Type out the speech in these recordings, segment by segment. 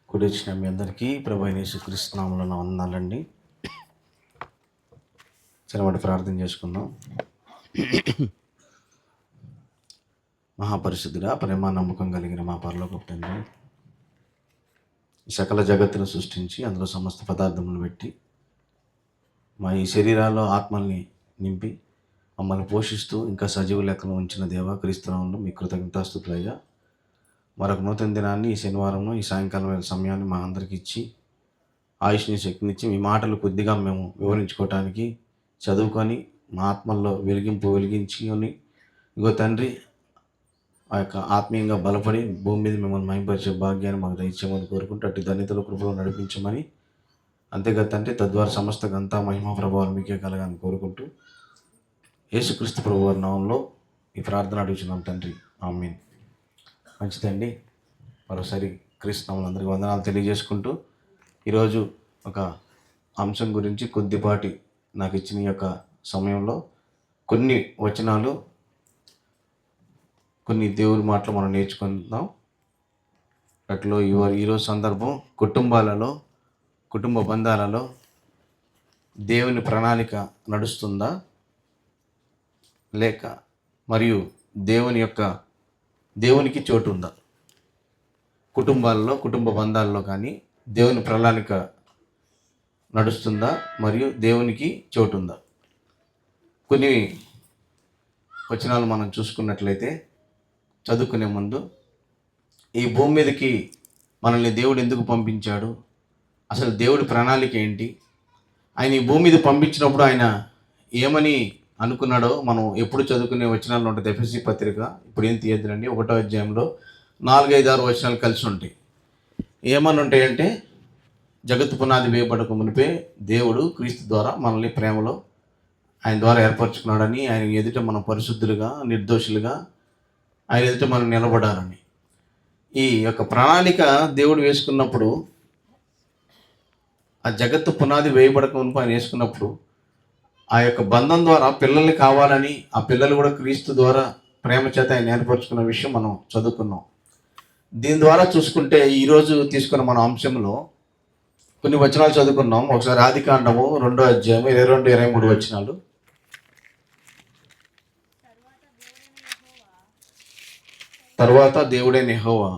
కూడి వచ్చిన మీ అందరికీ ప్రభువైన యేసుక్రీస్తు నామములో వందనాలండి. చిన్నపాటి ప్రార్థన చేసుకుందాం. మహాపరిశుద్ధుడా, ప్రేమ నమ్మకం కలిగిన మా పరలోకపు తండ్రి, సకల జగత్తును సృష్టించి అందులో సమస్త పదార్థములను పెట్టి మా ఈ శరీరాల్లో ఆత్మల్ని నింపి మమ్మల్ని పోషిస్తూ ఇంకా సజీవ లెక్కను ఉంచిన దేవ క్రీస్తునామంలో మీ కృతజ్ఞతాస్తుతులయ్యా. మరొక నూతన దినాన్ని ఈ శనివారంలో ఈ సాయంకాలం వేళ సమయాన్ని మా అందరికి ఇచ్చి ఆయుష్ని శక్తినిచ్చి మీ మాటలు కొద్దిగా మేము వివరించుకోవటానికి చదువుకొని మా ఆత్మల్లో వెలిగించుకొని ఇగో తండ్రి ఆ యొక్క ఆత్మీయంగా బలపడి భూమి మీద మిమ్మల్ని మహింపరిచే భాగ్యాన్ని మాకు దయచేయమని కోరుకుంటూ అట్టి ధన్యతల కృపలో నడిపించమని, అంతేకాదు తండ్రి తద్వారా సమస్త గంతా మహిమా ప్రభావాలు మీకే కలగాలని కోరుకుంటూ యేసుక్రీస్తు ప్రభువారి నామంలో ఈ ప్రార్థన అడుగుతున్నాం తండ్రి, ఆమేన్. మంచిదండి. మరోసారి క్రీస్తు నామములో అందరికీ వందనాలు తెలియజేసుకుంటూ ఈరోజు ఒక అంశం గురించి కొద్దిపాటి నాకు ఇచ్చిన ఈ యొక్క సమయంలో కొన్ని వచనాలు, కొన్ని దేవుడి మాటలు మనం నేర్చుకుందాం. అట్లో ఈరోజు సందర్భం కుటుంబ బంధాలలో దేవుని ప్రణాళిక నడుస్తుందా లేక మరియు దేవునికి చోటు ఉందా? కుటుంబాల్లో, కుటుంబ బంధాల్లో కానీ దేవుని ప్రణాళిక నడుస్తుందా మరియు దేవునికి చోటు ఉందా? కొన్ని వచనాలు మనం చూసుకున్నట్లయితే చదువుకునే ముందు ఈ భూమి మీదకి మనల్ని దేవుడు ఎందుకు పంపించాడు, అసలు దేవుడి ప్రణాళిక ఏంటి, ఆయన ఈ భూమి మీద పంపించినప్పుడు ఆయన ఏమని అనుకున్నాడో మనం ఎప్పుడు చదువుకునే వచనాలు ఉంటుంది. ఎఫెసీ పత్రిక ఇప్పుడు ఏం తీయద్దునండి, 1వ అధ్యాయంలో 4, 5, 6 వచనాలు కలిసి ఉంటాయి. ఏమని ఉంటాయంటే, జగత్తు పునాది వేయబడక మునిపే దేవుడు క్రీస్తు ద్వారా మనల్ని ప్రేమలో ఆయన ద్వారా ఏర్పరచుకున్నాడని, ఆయన ఎదుట మనం పరిశుద్ధులుగా నిర్దోషులుగా ఆయన ఎదుట మనం నిలబడాలని ఈ యొక్క ప్రణాళిక దేవుడు వేసుకున్నప్పుడు, ఆ జగత్తు పునాది వేయబడక మునిపే ఆయన వేసుకున్నప్పుడు ఆ యొక్క బంధం ద్వారా పిల్లల్ని కావాలని, ఆ పిల్లలు కూడా క్రీస్తు ద్వారా ప్రేమ చేత ఆయన ఏర్పరచుకున్న విషయం మనం చదువుకున్నాం. దీని ద్వారా చూసుకుంటే ఈరోజు తీసుకున్న మన అంశంలో కొన్ని వచనాలు చదువుకున్నాం. ఒకసారి ఆదికాండము 2వ అధ్యాయం 22, 23 వచనాలు. తరువాత దేవుడైన యెహోవా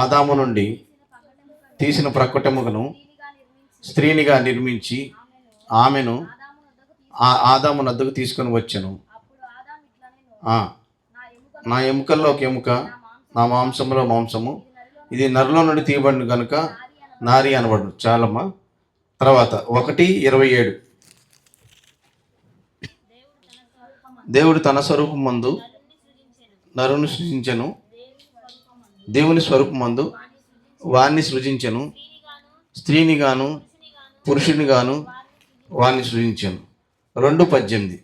ఆదాము నుండి తీసిన ప్రక్కటెముకను స్త్రీనిగా నిర్మించి ఆమెను ఆదాము నద్దకు తీసుకొని వచ్చెను. నా ఎముకల్లో ఒక ఎముక, నా మాంసంలో మాంసము, ఇది నరులో నుండి తీయబడిన కనుక నారి అనబడు. చాలమ్మా. తర్వాత 1:27 దేవుడు తన స్వరూపమందు నరుని సృజించెను, దేవుని స్వరూపమందు వాణ్ణి సృజించెను, స్త్రీని గాను పురుషుని గాను వాణ్ణి సృజించెను. 2:18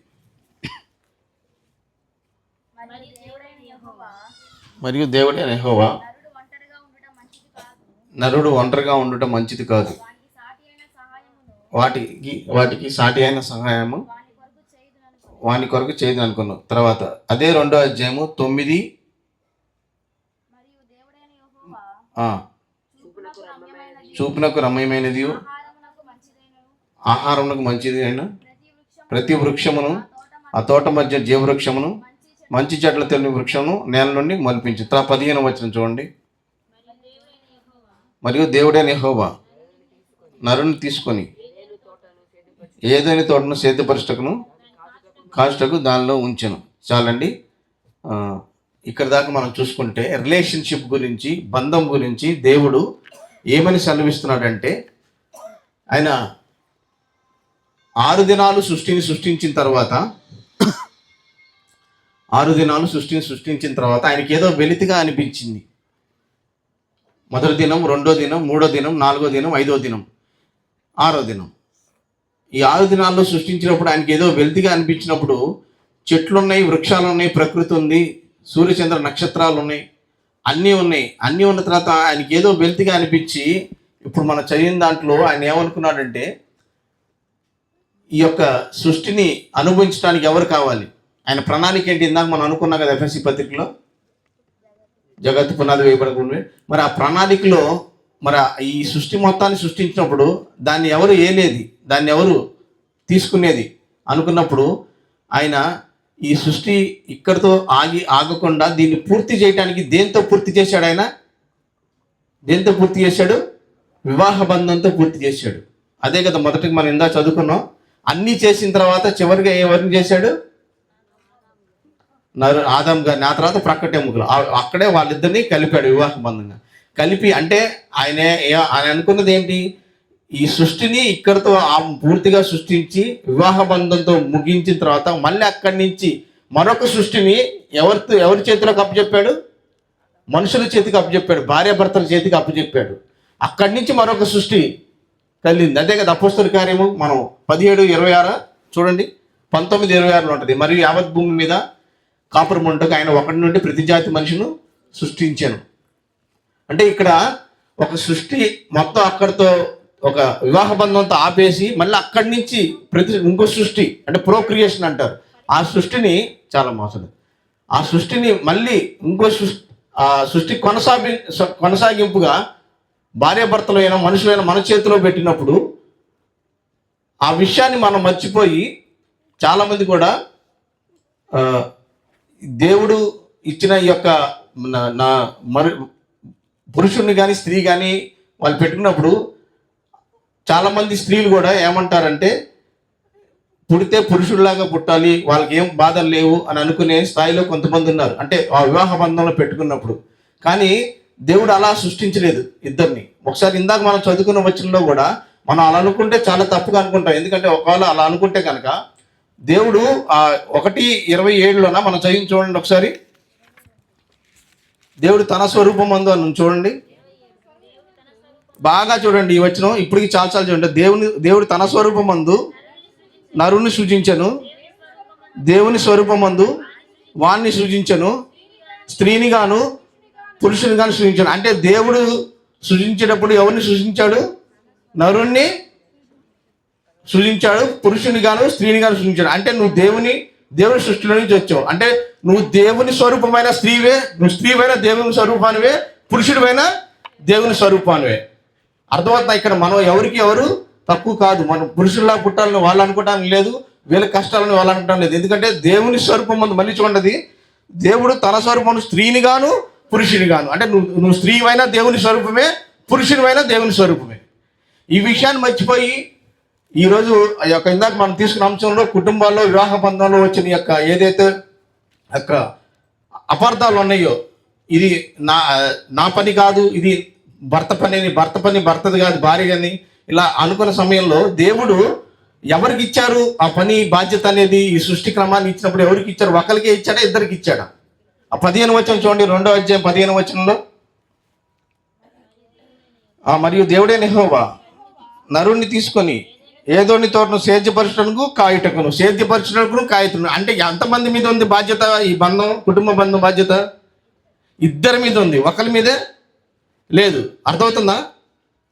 మరియు దేవుడైన యెహోవా నరుడు ఒంటరిగా ఉండటం మంచిది కాదు, వాటికి సాటి అయిన సహాయము వాని కొరకు చేయదు అనుకున్నాం. తర్వాత అదే 2వ అధ్యాయము 9, చూపునకు రమ్యమైనది ఆహారమునకు మంచిది అయిన ప్రతి వృక్షమును, ఆ తోట మధ్య జీవవృక్షమును, మంచి చెట్ల తెలియని వృక్షమును నేల నుండి మలిపించు. 15వ వచనం చూడండి. మరియు దేవుడైన యెహోవా నరుని తీసుకొని ఏదైనా తోటను సేద్యపరచుటకును కాచుటకు దానిలో ఉంచెను. చాలండి. ఇక్కడ దాకా మనం చూసుకుంటే రిలేషన్షిప్ గురించి, బంధం గురించి దేవుడు ఏమని సెలవిస్తున్నాడంటే, ఆయన 6 దినాలు సృష్టించిన తర్వాత 6 దినాలు సృష్టించిన తర్వాత ఆయనకి ఏదో వెలితిగా అనిపించింది. మొదటి దినం, 2వ దినం, 3వ దినం, 4వ దినం, 5వ దినం, 6వ దినం. ఈ 6 దినాల్లో సృష్టించినప్పుడు ఆయనకి ఏదో వెలితిగా అనిపించినప్పుడు, చెట్లు ఉన్నాయి, వృక్షాలు ఉన్నాయి, ప్రకృతి ఉంది, సూర్యచంద్ర నక్షత్రాలు ఉన్నాయి, అన్నీ ఉన్నాయి. అన్నీ ఉన్న తర్వాత ఆయనకి ఏదో వెలితిగా అనిపించి, ఇప్పుడు మనం చదివిన దాంట్లో ఆయన ఏమనుకున్నాడంటే, ఈ యొక్క సృష్టిని అనుభవించడానికి ఎవరు కావాలి? ఆయన ప్రణాళిక ఏంటి? ఇందాక మనం అనుకున్నాం కదా ఎఫెసీ పత్రికలో, జగత్తు పునాది వేయబడకుండా. మరి ఆ ప్రణాళికలో మరి ఈ సృష్టి మొత్తాన్ని సృష్టించినప్పుడు దాన్ని ఎవరు ఏలేది, దాన్ని ఎవరు తీసుకునేది అనుకున్నప్పుడు ఆయన ఈ సృష్టి ఇక్కడితో ఆగకుండా దీన్ని పూర్తి చేయడానికి దేంతో పూర్తి చేశాడు? ఆయన దేంతో పూర్తి చేశాడు? వివాహ బంధంతో పూర్తి చేశాడు. అదే కదా మొదటికి మనం ఇందా చదువుకున్నాం. అన్నీ చేసిన తర్వాత చివరిగా ఎవరిని చేశాడు? ఆదాం గారిని, ఆ తర్వాత ప్రక్కటెముకలు, అక్కడే వాళ్ళిద్దరిని కలిపాడు వివాహ బంధంగా. కలిపి అంటే ఆయన అనుకున్నది ఏంటి? ఈ సృష్టిని ఇక్కడితో పూర్తిగా సృష్టించి వివాహ బంధంతో ముగించిన తర్వాత మళ్ళీ అక్కడి నుంచి మరొక సృష్టిని ఎవరి చేతిలోకి అప్పచెప్పాడు? మనుషుల చేతికి అప్పచెప్పాడు, భార్యాభర్తల చేతికి అప్పచెప్పాడు. అక్కడి నుంచి మరొక సృష్టి కలిగింది. అదే కదా అపోస్తలుల కార్యము మనం 17:26 చూడండి, 19:26 ఉంటుంది. మరియు యావత్ భూమి మీద కాపురం ఉండగా ఆయన ఒకటి నుండి ప్రతి జాతి మనిషిను సృష్టించాను. అంటే ఇక్కడ ఒక సృష్టి మొత్తం అక్కడితో ఒక వివాహ బంధంతో ఆపేసి మళ్ళీ అక్కడి నుంచి ఇంకో సృష్టి అంటే ప్రోక్రియేషన్ అంటారు. ఆ సృష్టిని చాలా మోసదు. ఆ సృష్టిని మళ్ళీ ఇంకో సృష్టి కొనసాగింపుగా భార్యాభర్తలైన మనుషులైన మన చేతిలో పెట్టినప్పుడు ఆ విషయాన్ని మనం మర్చిపోయి చాలామంది కూడా దేవుడు ఇచ్చిన ఈ యొక్క పురుషుడిని కానీ స్త్రీ కానీ వాళ్ళు పెట్టుకున్నప్పుడు చాలామంది స్త్రీలు కూడా ఏమంటారంటే పుడితే పురుషుడిలాగా పుట్టాలి, వాళ్ళకి ఏం బాధలు లేవు అని అనుకునే స్థాయిలో కొంతమంది ఉన్నారు. అంటే ఆ వివాహ బంధంలో పెట్టుకున్నప్పుడు. కానీ దేవుడు అలా సృష్టించలేదు ఇద్దరిని. ఒకసారి ఇందాక మనం చదువుకున్న వచనంలో కూడా మనం అలా అనుకుంటే చాలా తప్పుగా అనుకుంటాం. ఎందుకంటే ఒకవేళ అలా అనుకుంటే కనుక దేవుడు 1:27లోన మనం చదివి చూడండి ఒకసారి. దేవుడు తన స్వరూపం అందు అని చూడండి, బాగా చూడండి ఈ వచనం. ఇప్పటికి చాలా చూడండి. దేవుడు తన స్వరూపమందు నరుని సృజించను, దేవుని స్వరూపమందు వాణ్ణి సృజించను, స్త్రీని గాను పురుషుని గాను సృజించాను. అంటే దేవుడు సృజించేటప్పుడు ఎవరిని సృజించాడు? నరుణ్ణి సృజించాడు, పురుషుని గాను స్త్రీని గాను సృజించాడు. అంటే నువ్వు దేవుని సృష్టిలో నుంచి వచ్చావు. అంటే నువ్వు దేవుని స్వరూపమైన స్త్రీవే, నువ్వు స్త్రీవైన దేవుని స్వరూపానివే, పురుషుడివైన దేవుని స్వరూపానివే. అర్థమవుతుందా? ఇక్కడ మనం ఎవరు తక్కువ కాదు. మనం పురుషుల్లా పుట్టాలని వాళ్ళు అనుకోవడానికి లేదు, వీళ్ళ కష్టాలని వాళ్ళు అనుకోవడం లేదు. ఎందుకంటే దేవుని స్వరూపం ముందు మళ్ళీ చూడండి, దేవుడు తన స్వరూపం స్త్రీని గాను పురుషుని గాను. అంటే నువ్వు స్త్రీవైనా దేవుని స్వరూపమే, పురుషునివైనా దేవుని స్వరూపమే. ఈ విషయాన్ని మర్చిపోయి ఈరోజు ఆ యొక్క ఇందాక మనం తీసుకున్న అంశంలో కుటుంబాల్లో వివాహ బంధంలో వచ్చిన యొక్క ఏదైతే యొక్క అపార్థాలు ఉన్నాయో, ఇది నా పని కాదు, ఇది భర్త పని భర్తది కాదు భార్య అని ఇలా అనుకున్న సమయంలో దేవుడు ఎవరికి ఇచ్చారు ఆ పని బాధ్యత అనేది? ఈ సృష్టి క్రమాన్ని ఇచ్చినప్పుడు ఎవరికి ఇచ్చారు? ఒకరికే ఇచ్చాడా, ఇద్దరికి ఇచ్చాడా? ఆ 15 వచనం చూడండి, 2వ అధ్యాయం 15 వచనంలో, మరియు దేవుడే యెహోవా నరుణ్ణి తీసుకొని ఏదోని తోటను సేద్యపరచడానికి కాయుటకును. అంటే ఎంతమంది మీద ఉంది బాధ్యత? ఈ బంధం, కుటుంబ బంధం బాధ్యత ఇద్దరి మీద ఉంది, ఒకరి మీదే లేదు. అర్థమవుతుందా?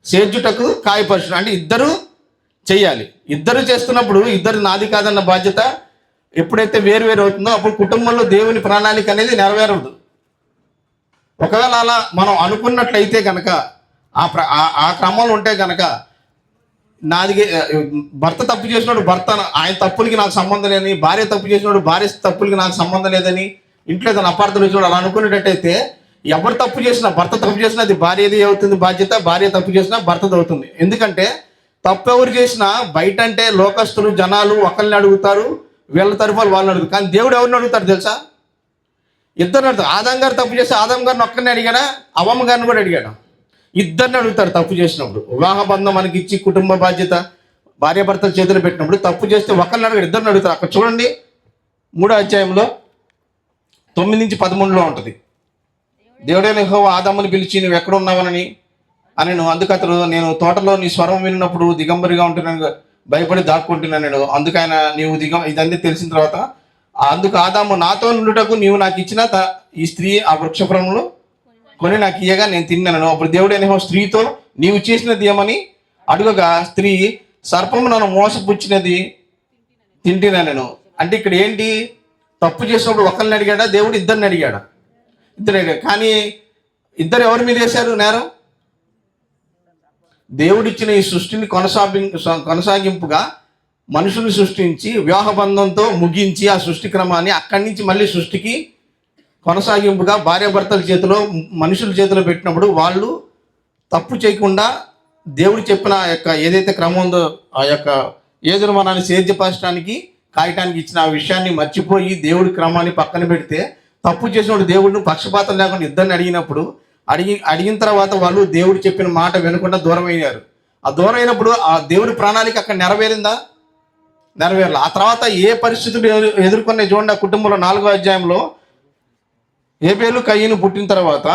సేద్యుటకు కాయపరచడం అంటే ఇద్దరు చెయ్యాలి. ఇద్దరు చేస్తున్నప్పుడు ఇద్దరు నాది కాదన్న బాధ్యత ఎప్పుడైతే వేరు అవుతుందో అప్పుడు కుటుంబంలో దేవుని ప్రణాళిక అనేది నెరవేరదు. ఒకవేళ అలా మనం అనుకున్నట్లయితే కనుక ఆ క్రమంలో ఉంటే కనుక నాది భర్త తప్పు చేసినప్పుడు భర్త ఆయన తప్పులకి నాకు సంబంధం లేదని, భార్య తప్పు చేసినప్పుడు భార్య తప్పులకి నాకు సంబంధం లేదని ఇంట్లో తన అపార్థం వచ్చినప్పుడు అలా అనుకునేటట్టయితే ఎవరు తప్పు చేసినా, భర్త తప్పు చేసినా అది భార్యది అవుతుంది బాధ్యత, భార్య తప్పు చేసినా భర్తది అవుతుంది. ఎందుకంటే తప్పు ఎవరు చేసినా బయట అంటే లోకస్తులు జనాలు ఒకరిని అడుగుతారు, వీళ్ళ తరఫున వాళ్ళని అడుగుతారు. కానీ దేవుడు ఎవరిని అడుగుతాడు తెలుసా? ఇద్దరిని అడుగుతారు. ఆదాం గారు తప్పు చేస్తే ఆదాం గారిని ఒక్కరిని అడిగాడా, అవ్వమ్మ గారిని కూడా అడిగాడు. ఇద్దరిని అడుగుతారు తప్పు చేసినప్పుడు. వివాహ బంధం మనకి ఇచ్చి కుటుంబ బాధ్యత భార్యాభర్తల చేతులు పెట్టినప్పుడు తప్పు చేస్తే ఒకరిని అడిగాడు, ఇద్దరిని అడుగుతారు. అక్కడ చూడండి 3వ అధ్యాయంలో 9-13లో ఉంటుంది. దేవుడైన యెహోవా ఆదాముని పిలిచి నువ్వు ఎక్కడ ఉన్నావని అందుకు అతడు నేను తోటలో నీ స్వరం విన్నప్పుడు దిగంబరిగా ఉంటున్నాను, భయపడి దాక్కుంటున్నాను. అందుకైన నీవు ఇదన్నీ తెలిసిన తర్వాత అందుకు ఆదాము నాతో నుండుటకు నీవు నాకు ఇచ్చిన ఈ స్త్రీ ఆ వృక్షఫలంలో కొని నాకు ఇయ్యగా నేను తిన్నాను. అప్పుడు దేవుడైన యెహోవా స్త్రీతో నీవు చేసినది ఏమని అడుగగా స్త్రీ సర్పము నన్ను మోసపుచ్చినది తింటినా నేను. అంటే ఇక్కడ ఏంటి? తప్పు చేసినప్పుడు ఒకరిని అడిగాడా దేవుడు? ఇద్దరిని అడిగాడా? ఇద్దరు అడిగాడు. కానీ ఇద్దరు ఎవరి మీద వేశారు నేరం? దేవుడిచ్చిన ఈ సృష్టిని కొనసాగింపుగా మనుషుని సృష్టించి వివాహ బంధంతో ముగించి ఆ సృష్టి క్రమాన్ని అక్కడి నుంచి మళ్ళీ సృష్టికి కొనసాగింపుగా భార్యాభర్తల చేతిలో మనుషుల చేతిలో పెట్టినప్పుడు వాళ్ళు తప్పు చేయకుండా దేవుడు చెప్పిన ఆ యొక్క ఏదైతే క్రమం ఉందో ఆ యొక్క ఏజుర్మానాన్ని సేద్యపరచడానికి కాయటానికి ఇచ్చిన ఆ విషయాన్ని మర్చిపోయి దేవుడి క్రమాన్ని పక్కన పెడితే తప్పు చేసినప్పుడు దేవుడిని పక్షపాతం లేకుండా ఇద్దరిని అడిగినప్పుడు అడిగిన తర్వాత వాళ్ళు దేవుడు చెప్పిన మాట వినకుండా దూరం అయ్యారు. ఆ దూరం అయినప్పుడు ఆ దేవుడి ప్రణాళిక అక్కడ నెరవేరిందా? నెరవేరలేదు. ఆ తర్వాత ఏ పరిస్థితులు ఎదుర్కొన్నాయి చూడండి. ఆ కుటుంబంలో 4వ అధ్యాయంలో హేబేలు కయీను పుట్టిన తర్వాత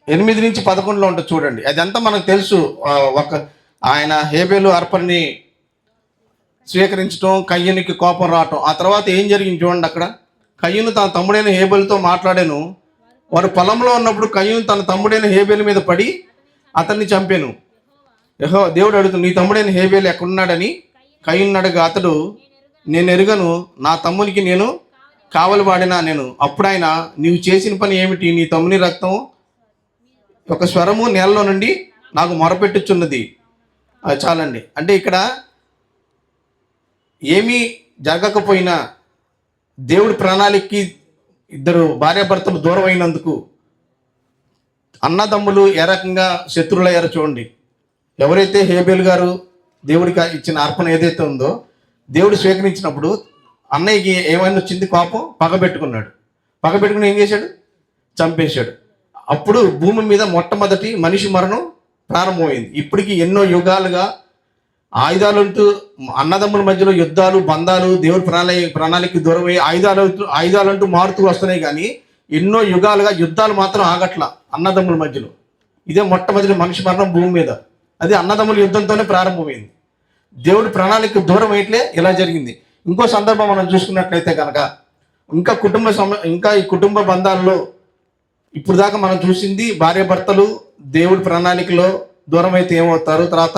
8 నుంచి 11లో ఉంటుంది చూడండి. అదంతా మనకు తెలుసు. ఆయన హేబేలు అర్పణని స్వీకరించడం, కయ్యూనికి కోపం రావటం. ఆ తర్వాత ఏం జరిగింది చూడండి. అక్కడ కయ్యూను తన తమ్ముడైన హేబేలుతో మాట్లాడాను. వారు పొలంలో ఉన్నప్పుడు కయ్యూను తన తమ్ముడైన హేబేలు మీద పడి అతన్ని చంపాను. దేవుడు అడుగుతూ, నీ తమ్ముడైన హేబేలు ఎక్కడున్నాడని కయ్యూను అడగా అతడు, నేను ఎరుగను, నా తమ్మునికి నేను కావలి వాడినా నేను. అప్పుడు ఆయన, నీవు చేసిన పని ఏమిటి? నీ తమ్ముని రక్తం ఒక స్వరము నేలలో నుండి నాకు మొరపెట్టుచున్నది. అది చాలండి. అంటే ఇక్కడ ఏమీ జరగకపోయినా దేవుడి ప్రణాళికకి ఇద్దరు భార్యాభర్తలు దూరం అయినందుకు అన్నదమ్ములు ఏ రకంగా శత్రువులయ్యారో చూడండి. ఎవరైతే హేబేలు గారు దేవుడికి ఇచ్చిన అర్పణ ఏదైతే ఉందో దేవుడు స్వీకరించినప్పుడు అన్నయ్యకి ఏమైనా వచ్చింది? కోపం. పగబెట్టుకుని ఏం చేశాడు? చంపేశాడు. అప్పుడు భూమి మీద మొట్టమొదటి మనిషి మరణం ప్రారంభమైంది. ఇప్పటికి ఎన్నో యుగాలుగా ఆయుధాలంటూ అన్నదమ్ముల మధ్యలో యుద్ధాలు, బంధాలు, దేవుడి ప్రణాళిక దూరమై ఆయుధాలంటూ మారుతూ వస్తున్నాయి. కానీ ఎన్నో యుగాలుగా యుద్ధాలు మాత్రం ఆగట్ల అన్నదమ్ముల మధ్యలో. ఇదే మొట్టమొదటి మనిషి మరణం భూమి మీద. అది అన్నదమ్ముల యుద్ధంతోనే ప్రారంభమైంది. దేవుడి ప్రణాళిక దూరం అయ్యట్లే ఇలా జరిగింది. ఇంకో సందర్భం మనం చూసుకున్నట్లయితే కనుక ఇంకా ఈ కుటుంబ బంధాల్లో ఇప్పుడు దాకా మనం చూసింది భార్యాభర్తలు దేవుడి ప్రణాళికలో దూరం అయితే ఏమవుతారు. తర్వాత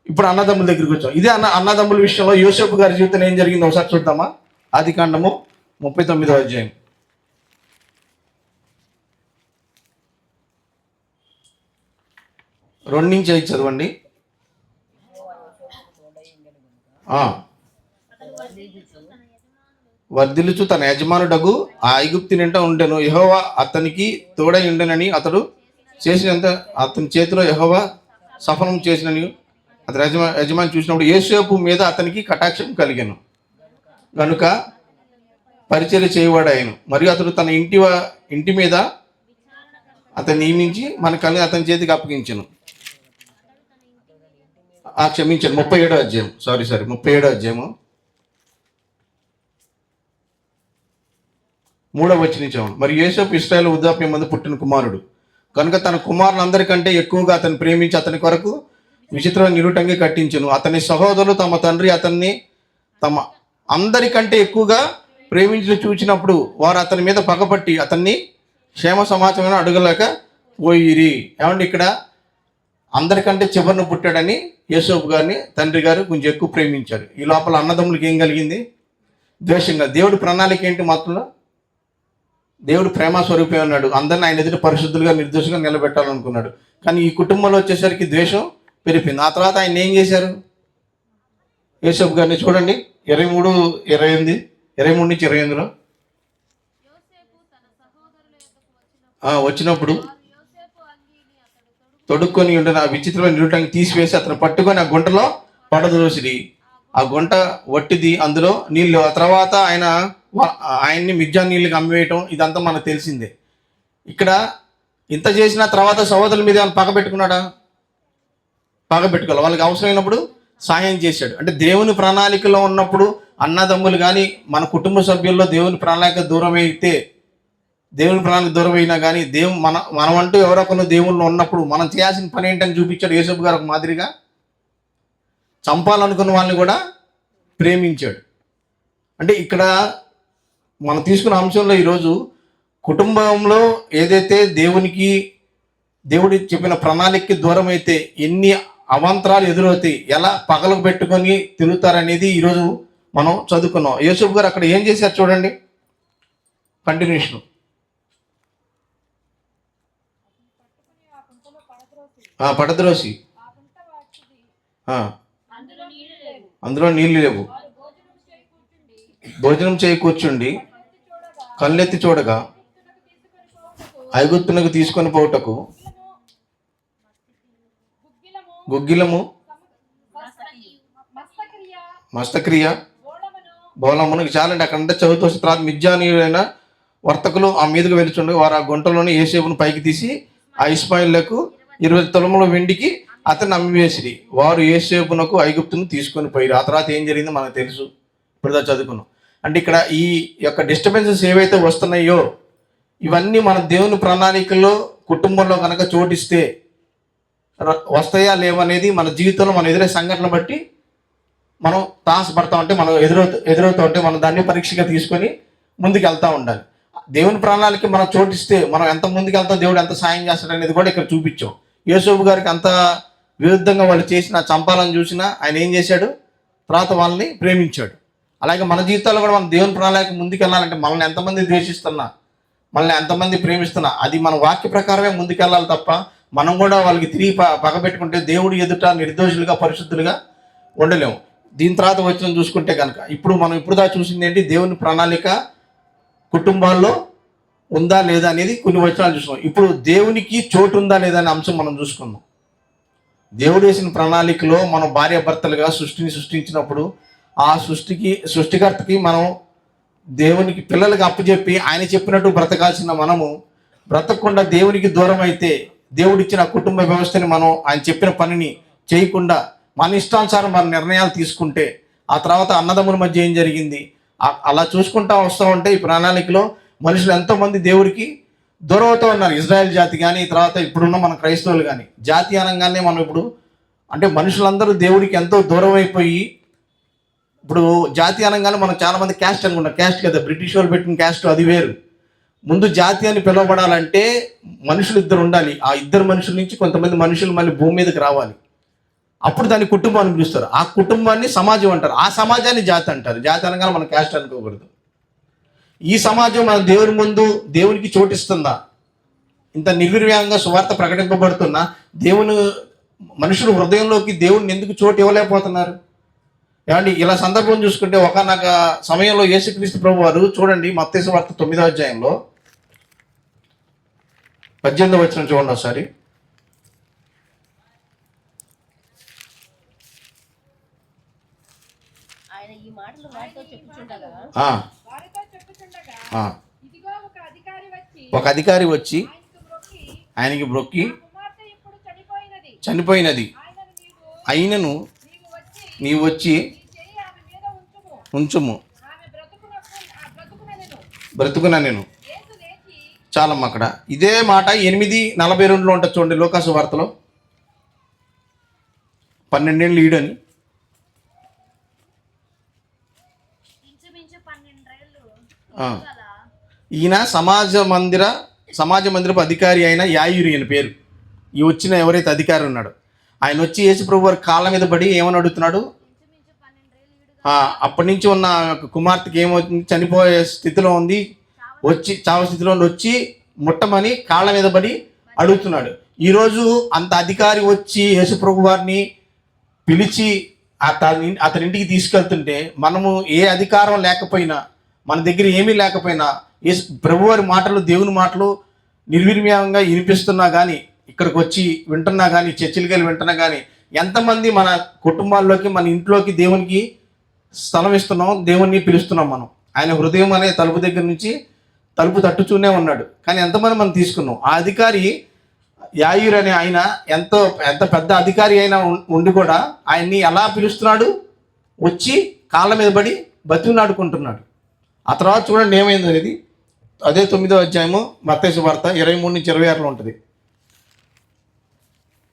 ఇప్పుడు అన్నదమ్ముల దగ్గరికి వచ్చాం. ఇదే అన్నదమ్ముల విషయంలో యోసేపు గారి జీవితం ఏం జరిగిందో ఒకసారి చూద్దామా? ఆదికాండము 39వ అధ్యాయం 2 నుంచి 5 చదవండి. వర్ధిల్లుచు తన యజమానుడగు ఆ ఐగుప్తి నింట ఉండెను. యెహోవా అతనికి తోడై ఉండెనని అతడు చేసినంత అతని చేతిలో యెహోవా సఫలం చేసినని అతని యజమాని చూసినప్పుడు యోసేపు మీద అతనికి కటాక్షం కలిగాను కనుక పరిచర్య చేయవాడాయను. మరియు అతడు తన ఇంటి మీద అతను నియమించి మనకల్ని అతని చేతికి అప్పగించను. క్షమించాను, 37వ అధ్యాయం 37వ అధ్యాయము 3వ వచనం. మరి యోసేపు ఇశ్రాయేలు వృద్ధాప్యం మందు పుట్టిన కుమారుడు కనుక తన కుమారులందరికంటే ఎక్కువగా అతన్ని ప్రేమించి అతని కొరకు విచిత్రమైన నిలుటంగి కట్టించును. అతని సహోదరులు తమ తండ్రి అతన్ని తమ అందరికంటే ఎక్కువగా ప్రేమించి చూచినప్పుడు వారు అతని మీద పగపట్టి అతన్ని క్షేమ సమాచారం అడగలేక పోయిరి. ఏమంటే ఇక్కడ అందరికంటే చివరిని పుట్టాడని యోసేపు గారిని తండ్రి గారు కొంచెం ఎక్కువ ప్రేమించారు. ఈ లోపల అన్నదమ్ములకి ఏం కలిగింది? ద్వేషంగా. దేవుడి ప్రణాళిక ఏంటి? మాత్రంలో దేవుడు ప్రేమ స్వరూపే ఉన్నాడు. అందరిని ఆయన ఎదుటి పరిశుద్ధులుగా నిర్దోషంగా నిలబెట్టాలనుకున్నాడు. కానీ ఈ కుటుంబంలో వచ్చేసరికి ద్వేషం పెరిగిపోయింది. ఆ తర్వాత ఆయన ఏం చేశారు? యోసేపు గారిని చూడండి 23 నుంచి 28లో వచ్చినప్పుడు తొడుక్కొని ఉండే ఆ విచిత్రమైన నిలుటంగి తీసివేసి అతను పట్టుకొని ఆ గుంటలో పడదోసిరి. ఆ గుంట వట్టిది, అందులో నీళ్ళు. ఆ తర్వాత ఆయన్ని మిర్జా నీళ్ళకి అమ్మివేయటం ఇదంతా మనకు తెలిసిందే. ఇక్కడ ఇంత చేసిన తర్వాత సహోదరుల మీద ఏమైనా పగబెట్టుకున్నాడా? పగబెట్టుకోవాలి. వాళ్ళకి అవసరమైనప్పుడు సాయం చేశాడు. అంటే దేవుని ప్రణాళికలో ఉన్నప్పుడు అన్నదమ్ములు కానీ మన కుటుంబ సభ్యుల్లో దేవుని ప్రణాళిక దూరం అయినా కానీ మనమంటూ ఎవరో కొన్ని దేవుళ్ళు ఉన్నప్పుడు మనం చేయాల్సిన పని ఏంటని చూపించాడు యోసేపు గారు. ఒక మాదిరిగా చంపాలనుకున్న వాళ్ళని కూడా ప్రేమించాడు. అంటే ఇక్కడ మనం తీసుకున్న అంశంలో ఈరోజు కుటుంబంలో ఏదైతే దేవుడి చెప్పిన ప్రణాళికకి దూరం అయితే ఎన్ని అవాంతరాలు ఎదురవుతాయి, ఎలా పగలకు పెట్టుకొని తిరుగుతారనేది ఈరోజు మనం చదువుకున్నాం. యోసేపు గారు అక్కడ ఏం చేశారు చూడండి. కంటిన్యూషన్. పడద్రోసి అందులో నీళ్లు లేవు. భోజనం చేయి కూర్చుండి కళ్ళెత్తి చూడగా ఐగుప్తునకు తీసుకొని పోవుటకు గుగ్గిలము, మస్తక్రియ, బోళమునకు చాలండి. అక్కడ చదువుతూ తర్వాత మిద్యానీయులైన వర్తకులు ఆ మీదకు వెలుచుండగా వారు ఆ గుంటలోని యోసేపును పైకి తీసి ఆ ఇష్మాయిలకు 20 తులముల వెండికి అతన్ని అమ్మివేసిరి. వారు యోసేపునకు ఐగుప్తును తీసుకొని పోయారు. ఆ తర్వాత ఏం జరిగిందో మనకు తెలుసు, ఇప్పుడు చదువుకున్నాం. అంటే ఇక్కడ ఈ యొక్క డిస్టర్బెన్సెస్ ఏవైతే వస్తున్నాయో ఇవన్నీ మన దేవుని ప్రణాళికల్లో కుటుంబంలో కనుక చోటిస్తే వస్తాయా లేవనేది మన జీవితంలో మనం ఎదురే సంఘటన బట్టి మనం తాసపడతా ఉంటే, మనం ఎదురవుతూ ఉంటే మనం దాన్ని పరీక్షగా తీసుకొని ముందుకు వెళ్తూ ఉండాలి. దేవుని ప్రణాళిక మనం చోటిస్తే మనం ఎంత ముందుకు వెళ్తాం, దేవుడు ఎంత సాయం చేస్తాడు అనేది కూడా ఇక్కడ చూపించాం. యోసేపు గారికి అంత విరుద్ధంగా వాళ్ళు చేసిన చంపాలని చూసినా ఆయన ఏం చేశాడు, తర్వాత వాళ్ళని ప్రేమించాడు. అలాగే మన జీవితాల్లో కూడా మనం దేవుని ప్రణాళిక ముందుకు వెళ్ళాలంటే మనల్ని ఎంతమంది ద్వేషిస్తున్నా, మనల్ని ఎంతమంది ప్రేమిస్తున్నా అది మన వాక్య ప్రకారమే ముందుకెళ్ళాలి తప్ప మనం కూడా వాళ్ళకి తిరిగి పగబెట్టుకుంటే దేవుడు ఎదుట నిర్దోషులుగా పరిశుద్ధులుగా ఉండలేము. దీని తర్వాత వచ్చిన చూసుకుంటే కనుక ఇప్పుడు దాకా చూసింది ఏంటి, దేవుని ప్రణాళిక కుటుంబాల్లో ఉందా లేదా అనేది కొన్ని వచనాలు చూసుకున్నాం. ఇప్పుడు దేవునికి చోటు ఉందా లేదా అనే అంశం మనం చూసుకుందాం. దేవుడు వేసిన ప్రణాళికలో మనం భార్యాభర్తలుగా సృష్టిని సృష్టించినప్పుడు ఆ సృష్టికర్తకి మనం దేవునికి పిల్లలకి అప్పచెప్పి ఆయన చెప్పినట్టు బ్రతకాల్సిన మనము బ్రతకకుండా దేవునికి దూరం అయితే, దేవుడిచ్చిన కుటుంబ వ్యవస్థని మనం ఆయన చెప్పిన పనిని చేయకుండా మన ఇష్టానుసారం మన నిర్ణయాలు తీసుకుంటే ఆ తర్వాత అన్నదమ్ముల మధ్య ఏం జరిగింది అలా చూసుకుంటా వస్తూ ఉంటే ఈ ప్రణాళికలో మనుషులు ఎంతోమంది దేవుడికి దూరం అవుతూ ఉన్నారు. ఇజ్రాయెల్ జాతి కానీ తర్వాత ఇప్పుడున్న మన క్రైస్తవులు కానీ జాతి అనగానే మనం ఇప్పుడు అంటే మనుషులందరూ దేవుడికి ఎంతో దూరం అయిపోయి, ఇప్పుడు జాతి అనగానే మనం చాలామంది క్యాస్ట్ అనుకుంటాం. క్యాస్ట్ కదా, బ్రిటిష్ వాళ్ళు పెట్టిన క్యాస్ట్ అది వేరు. ముందు జాతి అని పిలువబడాలంటే మనుషులు ఇద్దరు ఉండాలి. ఆ ఇద్దరు మనుషుల నుంచి కొంతమంది మనుషులు మళ్ళీ భూమి మీదకి రావాలి. అప్పుడు దాన్ని కుటుంబాన్ని పిలుస్తారు. ఆ కుటుంబాన్ని సమాజం అంటారు. ఆ సమాజాన్ని జాతి అంటారు. జాతి అనగానే మనం క్యాస్ట్ అనుకోకూడదు. ఈ సమాజం మన దేవుని ముందు దేవునికి చోటిస్తుందా, ఇంత నిర్విర్యంగా సువార్త ప్రకటింపబడుతున్నా దేవుని మనుషులు హృదయంలోకి దేవుడిని ఎందుకు చోటు ఇవ్వలేకపోతున్నారు? ఏమండి, ఇలా సందర్భం చూసుకుంటే ఒకనొక సమయంలో యేసుక్రీస్తు ప్రభు వారు చూడండి, మత్తయి సువార్త 9వ అధ్యాయంలో 18వ వచనం చూడండి ఒకసారి. ఒక అధికారి వచ్చి ఆయనకి బ్రొక్కి చనిపోయినది అయినను నీవు వచ్చి ఉంచుము, బ్రతుకున నేను. చాలమ్మ అక్కడ ఇదే మాట 8:42 ఉంటుంది చూడండి, లోకాసు వార్తలో. 12 ఏళ్ళు ఈడని ఈయన సమాజ మందిరపు అధికారి అయిన యాయూరి అని పేరు. ఈ వచ్చిన ఎవరైతే అధికారి ఉన్నాడో ఆయన వచ్చి యేసుప్రభు వారి కాళ్ళ మీద పడి ఏమని అడుగుతున్నాడు, అప్పటి నుంచి ఉన్న కుమార్తెకి ఏమవుతుంది, చనిపోయే స్థితిలో ఉంది, చావు స్థితిలో వచ్చి ముట్టమని కాళ్ళ మీద పడి అడుగుతున్నాడు. ఈరోజు అంత అధికారి వచ్చి యేసుప్రభు వారిని పిలిచి అతని ఇంటికి తీసుకెళ్తుంటే మనము ఏ అధికారం లేకపోయినా, మన దగ్గర ఏమీ లేకపోయినా ప్రభువారి మాటలు, దేవుని మాటలు నిర్విర్యంగా వినిపిస్తున్నా కానీ, ఇక్కడికి వచ్చి వింటున్నా కానీ, చర్చిలకి వెళ్ళి వింటున్నా కానీ, ఎంతమంది మన కుటుంబాల్లోకి మన ఇంట్లోకి దేవునికి స్థలం ఇస్తున్నాం, దేవుణ్ణి పిలుస్తున్నాం. మనం ఆయన హృదయం అనే తలుపు దగ్గర నుంచి తలుపు తట్టుచూనే ఉన్నాడు, కానీ ఎంతమంది మనం తీసుకున్నాం. ఆ అధికారి యాయూర్ అనే ఆయన ఎంత పెద్ద అధికారి అయినా ఉండి కూడా ఆయన్ని ఎలా పిలుస్తున్నాడు, వచ్చి కాళ్ళ మీద పడి బతికినాడుకుంటున్నాడు. ఆ తర్వాత చూడండి ఏమైంది అనేది. అదే 9వ అధ్యాయము మత్తయి సువార్త 23-26 ఉంటుంది.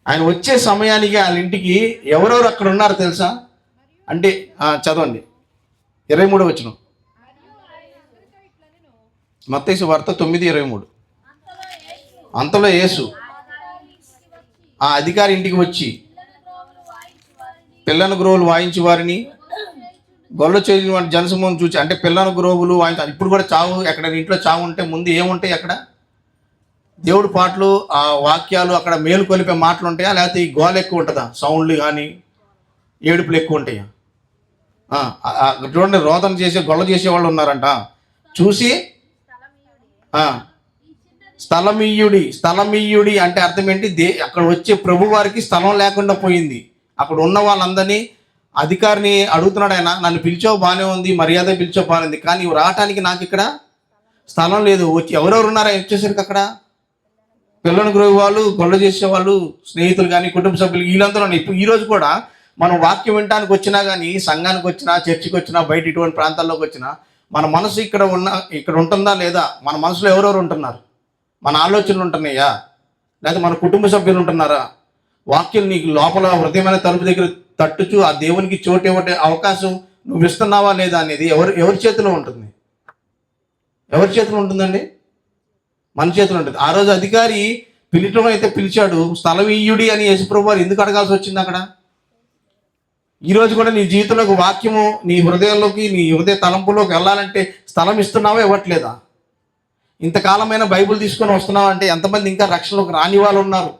ఆయన వచ్చే సమయానికి వాళ్ళ ఇంటికి ఎవరెవరు అక్కడ ఉన్నారు తెలుసా అంటే, చదవండి 23వ వచనం, మత్తయి సువార్త 9:23. అంతలో యేసు ఆ అధికారి ఇంటికి వచ్చి పిల్లను గ్రోవులు వాయించి వారిని గొల్ల చేసిన వాటి జనసమూహం చూసి, అంటే పిల్లను గ్రోవులు వాయించాలి. ఇప్పుడు కూడా చావు, ఎక్కడ ఇంట్లో చావు ఉంటే ముందు ఏముంటాయి, అక్కడ దేవుడి పాటలు, ఆ వాక్యాలు అక్కడ మేలు కొలిపే మాటలు ఉంటాయా, లేకపోతే ఈ గోల ఎక్కువ ఉంటుందా, సౌండ్లు కానీ ఏడుపులు ఎక్కువ ఉంటాయా? చూడండి, రోదన చేసే గొల్ల చేసే వాళ్ళు ఉన్నారంట. చూసి స్థలమీయుడి అంటే అర్థం ఏంటి? అక్కడ వచ్చే ప్రభు వారికి స్థలం లేకుండా పోయింది. అక్కడ ఉన్న వాళ్ళందరినీ అధికారిని అడుగుతున్నాడు ఆయన, నన్ను పిలిచావు బాగానే ఉంది, మర్యాద పిలిచావు బాగానే ఉంది, కానీ రావటానికి నాకు ఇక్కడ స్థలం లేదు. వచ్చి ఎవరెవరు ఉన్నారా వచ్చేసరికి అక్కడ? పిల్లలను గ్రోవి వాళ్ళు, గొల్ల చేసేవాళ్ళు, స్నేహితులు కానీ, కుటుంబ సభ్యులు, వీళ్ళందరూ ఉన్నాయి. ఇప్పుడు ఈరోజు కూడా మనం వాక్యం వినటానికి వచ్చినా కానీ, సంఘానికి వచ్చినా, చర్చికి వచ్చినా, బయట ఇటువంటి ప్రాంతాల్లోకి వచ్చినా, మన మనసు ఇక్కడ ఉంటుందా లేదా? మన మనసులో ఎవరెవరు ఉంటున్నారు? మన ఆలోచనలు ఉంటున్నాయా, లేదా మన కుటుంబ సభ్యులు ఉంటున్నారా? వాక్యం నీకు లోపల హృదయమైన తలుపు దగ్గర తట్టుచు ఆ దేవునికి చోటు ఇవ్వటే అవకాశం నువ్వు ఇస్తున్నావా లేదా అనేది ఎవరి చేతిలో ఉంటుంది? ఎవరి చేతిలో ఉంటుందండి? మన చేతిలో ఉంటుంది. ఆ రోజు అధికారి పిలిచడం అయితే పిలిచాడు, స్థలమీయుడి అని యేసుప్రభు వారు ఎందుకు అడగాల్సి వచ్చింది అక్కడ? ఈరోజు కూడా నీ జీవితంలోకి వాక్యము నీ హృదయంలోకి, నీ హృదయ తలంపులోకి వెళ్ళాలంటే స్థలం ఇస్తున్నావా, ఇవ్వట్లేదా? ఇంతకాలమైన బైబిల్ తీసుకొని వస్తున్నావు అంటే ఎంతమంది ఇంకా రక్షణలోకి రాని వాళ్ళు ఉన్నారు?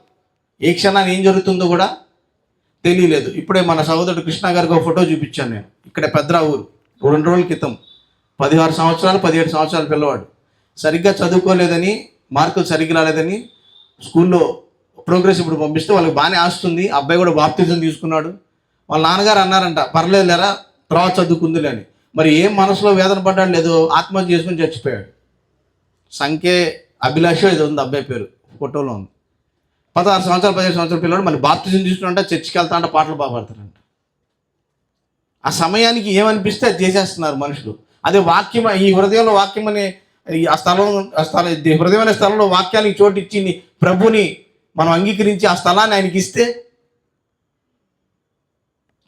ఏ క్షణాన్ని ఏం జరుగుతుందో కూడా తెలియలేదు. ఇప్పుడే మన సహోదరుడు కృష్ణ గారికి ఒక ఫోటో చూపించాను నేను. ఇక్కడ పెద్ద ఊరు, 2 రోజుల క్రితం, 16 సంవత్సరాలు 17 సంవత్సరాల పిల్లవాడు, సరిగ్గా చదువుకోలేదని, మార్కులు సరిగ్గా రాలేదని స్కూల్లో ప్రోగ్రెస్ ఇప్పుడు పంపిస్తే వాళ్ళకి బాగానే ఆస్తుంది. అబ్బాయి కూడా బాప్తిజం తీసుకున్నాడు. వాళ్ళ నాన్నగారు అన్నారంట, పర్లేదు లేరా తర్వాత చదువుకుందిలే అని. మరి ఏం మనసులో వేదన పడ్డాడు లేదో, ఆత్మహత్య చేసుకుని చచ్చిపోయాడు. సంఖ్య అభిలాష ఇది ఉంది అబ్బాయి పేరు, ఫోటోలో ఉంది. 16 సంవత్సరాలు 17 సంవత్సరాల పిల్లడు మళ్ళీ బాప్తిజం తీసుకున్నాంట, చర్చికి వెళ్తా అంటే పాటలు బాగా పాడతారంట. ఆ సమయానికి ఏమనిపిస్తే అది చేసేస్తున్నారు మనుషులు. అదే వాక్యం, ఈ హృదయంలో వాక్యం అనే హృదయం అనే స్థలంలో వాక్యానికి చోటు ఇచ్చి ప్రభుని మనం అంగీకరించి ఆ స్థలాన్ని ఆయనకి ఇస్తే,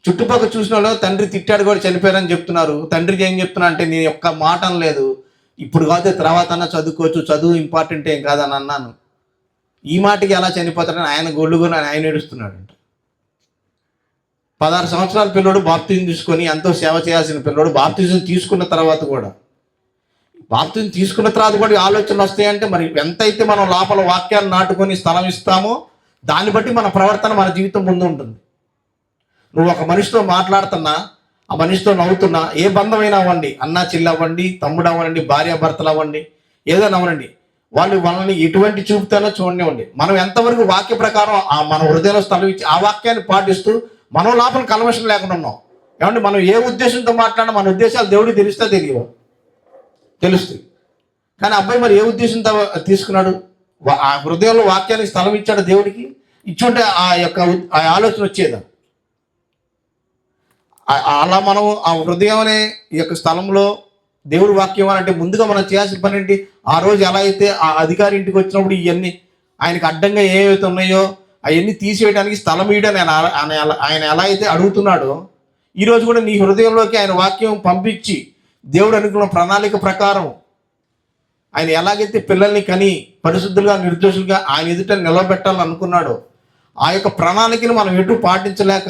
చుట్టుపక్కల చూసిన వాళ్ళు తండ్రి తిట్టాడు కూడా చనిపోయారని చెప్తున్నారు. తండ్రికి ఏం చెప్తున్నా అంటే, నేను ఒక్క మాట అనలేదు, ఇప్పుడు కాదు తర్వాత అన్నా చదువుకోవచ్చు, చదువు ఇంపార్టెంట్ ఏం కాదని అన్నాను. ఈ మాటకి ఎలా చనిపోతాడని ఆయన గొల్లుకొని ఆయన ఏడుస్తున్నాడంట. 16 సంవత్సరాల పిల్లడు బాప్తిజం తీసుకొని ఎంతో సేవ చేయాల్సిన పిల్లడు బాప్తిజం తీసుకున్న తర్వాత కూడా ఆలోచనలు వస్తాయంటే, మరి ఎంతైతే మనం లోపల వాక్యాలు నాటుకొని స్థలం ఇస్తామో దాన్ని బట్టి మన ప్రవర్తన, మన జీవితం ముందు ఉంటుంది. నువ్వు ఒక మనిషితో మాట్లాడుతున్నా, ఆ మనిషితో నవ్వుతున్నా, ఏ బంధమైనా అవ్వండి, అన్న చెల్లి అవ్వండి, తమ్ముడు అవ్వండి, భార్య భర్తలు అవ్వండి, ఏదైనా అవ్వండి, వాళ్ళు మనల్ని ఎటువంటి చూపుతానో చూడనివ్వండి. మనం ఎంతవరకు వాక్య ప్రకారం మన హృదయంలో స్థలం ఇచ్చి ఆ వాక్యాన్ని పాటిస్తూ మనం లోపల కల్మషం లేకుండా ఉన్నాం. ఏమంటే మనం ఏ ఉద్దేశంతో మాట్లాడినా మన ఉద్దేశాలు దేవుడికి తెలుస్తుంది. కానీ అబ్బాయి మరి ఏ ఉద్దేశంతో తీసుకున్నాడు? ఆ హృదయంలో వాక్యానికి స్థలం ఇచ్చాడు దేవుడికి. ఇచ్చుంటే ఆ ఆలోచన వచ్చేదా? అలా మనం ఆ హృదయం అనే ఈ యొక్క స్థలంలో దేవుడి వాక్యం అంటే ముందుగా మనం చేయాల్సిన పని ఏంటి? ఆ రోజు ఎలా అయితే ఆ అధికారి ఇంటికి వచ్చినప్పుడు ఇవన్నీ ఆయనకి అడ్డంగా ఏవైతే ఉన్నాయో అవన్నీ తీసేయడానికి స్థలం ఇవ్వడానికి ఆయన ఎలా అయితే అడుగుతున్నాడో, ఈరోజు కూడా నీ హృదయంలోకి ఆయన వాక్యం పంపించి దేవుడు అనుకున్న ప్రణాళిక ప్రకారం ఆయన ఎలాగైతే పిల్లల్ని కని పరిశుద్ధులుగా, నిర్దోషులుగా ఆయన ఎదుట నిలబెట్టాలని అనుకున్నాడో, ఆ యొక్క ప్రణాళికను మనం ఎటు పాటించలేక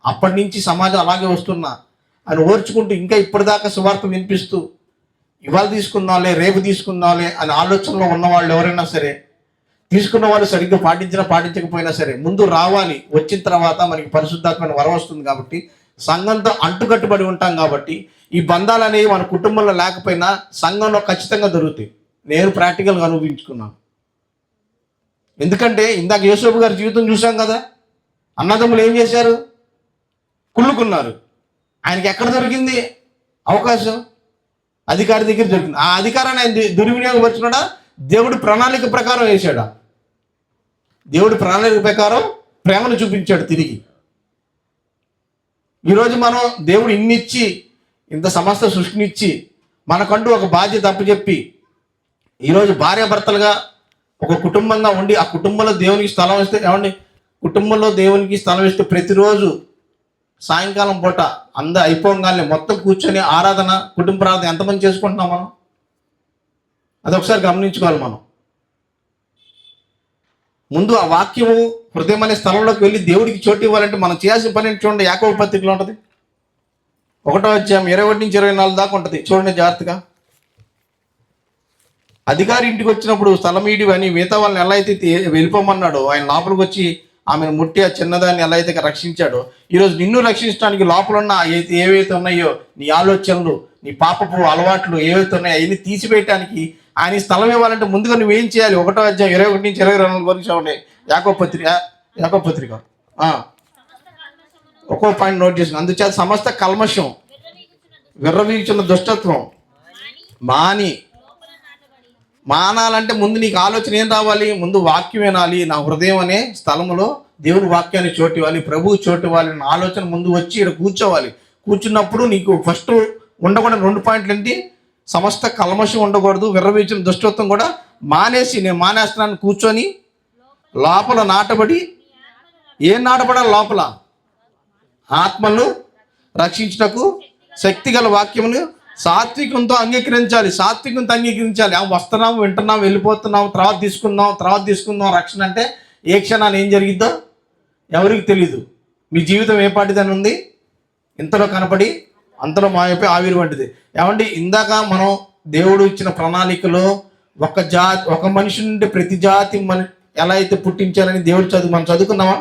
అప్పటి నుంచి సమాజం అలాగే వస్తున్నా ఆయన ఓర్చుకుంటూ ఇంకా ఇప్పటిదాకా సువార్త వినిపిస్తూ ఇవాళ తీసుకుందాంలే, రేపు తీసుకుందాంలే అనే ఆలోచనలో ఉన్నవాళ్ళు ఎవరైనా సరే, తీసుకున్న వాళ్ళు సరిగ్గా పాటించకపోయినా సరే, ముందు రావాలి. వచ్చిన తర్వాత మనకి పరిశుద్ధాత్మైన వరం వస్తుంది కాబట్టి, సంఘంతో అంటుకట్టుబడి ఉంటాం కాబట్టి, ఈ బంధాలు అనేవి మన కుటుంబంలో లేకపోయినా సంఘంలో ఖచ్చితంగా దొరుకుతాయి. నేను ప్రాక్టికల్గా అనుభవించుకున్నాను. ఎందుకంటే ఇందాక యేసోబు గారి జీవితం చూసాం కదా. అన్నదమ్ములు ఏం చేశారు? కుళ్ళుకున్నారు. ఆయనకి ఎక్కడ దొరికింది అవకాశం? అధికారి దగ్గర దొరికింది. ఆ అధికారాన్ని ఆయన దుర్వినియోగపరుచుకున్నాడా? దేవుడి ప్రణాళిక ప్రకారం వేశాడా? దేవుడి ప్రణాళిక ప్రకారం ప్రేమను చూపించాడు తిరిగి. ఈరోజు మనం దేవుడు ఇన్నిచ్చి, ఇంత సమస్త సృష్టినిచ్చి, మనకంటూ ఒక బాధ్యత అప్పచెప్పి, ఈరోజు భార్యాభర్తలుగా ఒక కుటుంబంగా ఉండి ఆ కుటుంబంలో దేవునికి స్థలం ఇస్తే, ఏమండి, కుటుంబంలో దేవునికి స్థలం ఇస్తే ప్రతిరోజు సాయంకాలం పూట అయిపోగానే మొత్తం కూర్చొని ఆరాధన, కుటుంబ ప్రార్థన ఎంతమంది చేసుకుంటున్నాం మనం? అదొకసారి గమనించుకోవాలి మనం. ముందు ఆ వాక్యము హృదయం అనే స్థలంలోకి వెళ్ళి దేవుడికి చోటు ఇవ్వాలంటే మనం చేయాల్సిన పని ఏంటి చూడండి. యాకోబు పత్రికలో ఉంటుంది, 1వ అధ్యాయం 21 నుంచి 24 దాకా ఉంటుంది. చూడండి జాగ్రత్తగా. అధికారి ఇంటికి వచ్చినప్పుడు స్థలం ఇడి అని మిగతా వాళ్ళని ఎలా అయితే వెళ్ళిపోమన్నాడో, ఆయన లోపలికి వచ్చి ఆమెను ముట్టి ఆ చిన్నదాన్ని ఎలా అయితే రక్షించాడో, ఈరోజు నిన్ను రక్షించడానికి లోపల ఉన్న ఏవైతే ఉన్నాయో నీ ఆలోచనలు, నీ పాపపు అలవాట్లు ఏవైతే ఉన్నాయో అవన్నీ తీసివేయటానికి ఆయన స్థలం ఇవ్వాలంటే ముందుగా నువ్వేం చేయాలి? 1వ అధ్యాయం 21 నుంచి 22 వరకు చూడండి. యాకోబు పత్రిక ఒక్కో పాయింట్ నోట్ చేసిన. అందుచేత సమస్త కల్మషం, విర్రవీగుచున్న దుష్టత్వం మానాలంటే ముందు నీకు ఆలోచన ఏం రావాలి? ముందు వాక్యం వినాలి. నా హృదయం అనే స్థలంలో దేవుని వాక్యాన్ని చోటు ఇవ్వాలి, ప్రభువు చోటు ఇవ్వాలి. నా ఆలోచన ముందు వచ్చి ఇక్కడ కూర్చోవాలి. కూర్చున్నప్పుడు నీకు ఫస్ట్ ఉండకూడదు 2 పాయింట్లు ఏంటి? సమస్త కల్మషం ఉండకూడదు, విర్రవీచిన దుష్టత్వం కూడా మానేసి నేను మానేస్తున్నాను కూర్చొని లోపల నాటబడి. ఏం నాటబడాలి? లోపల ఆత్మను రక్షించుటకు శక్తిగల వాక్యమును సాత్వికంతో అంగీకరించాలి. సాత్వికంతో అంగీకరించాలి. వస్తున్నాం, వింటున్నాం, వెళ్ళిపోతున్నాం, తర్వాత తీసుకుందాం రక్షణ అంటే ఏ క్షణాన్ని ఏం జరిగిద్దో ఎవరికి తెలీదు. మీ జీవితం ఏ పాటిదని ఉంది? ఇంతలో కనపడి అంతలో మాయపై ఆవిరి వంటిది. ఏమండి, ఇందాక మనం దేవుడు ఇచ్చిన ప్రణాళికలో ఒక మనిషి నుండి ప్రతి జాతి ఎలా అయితే పుట్టించాలని దేవుడు మనం చదువుకున్నామా?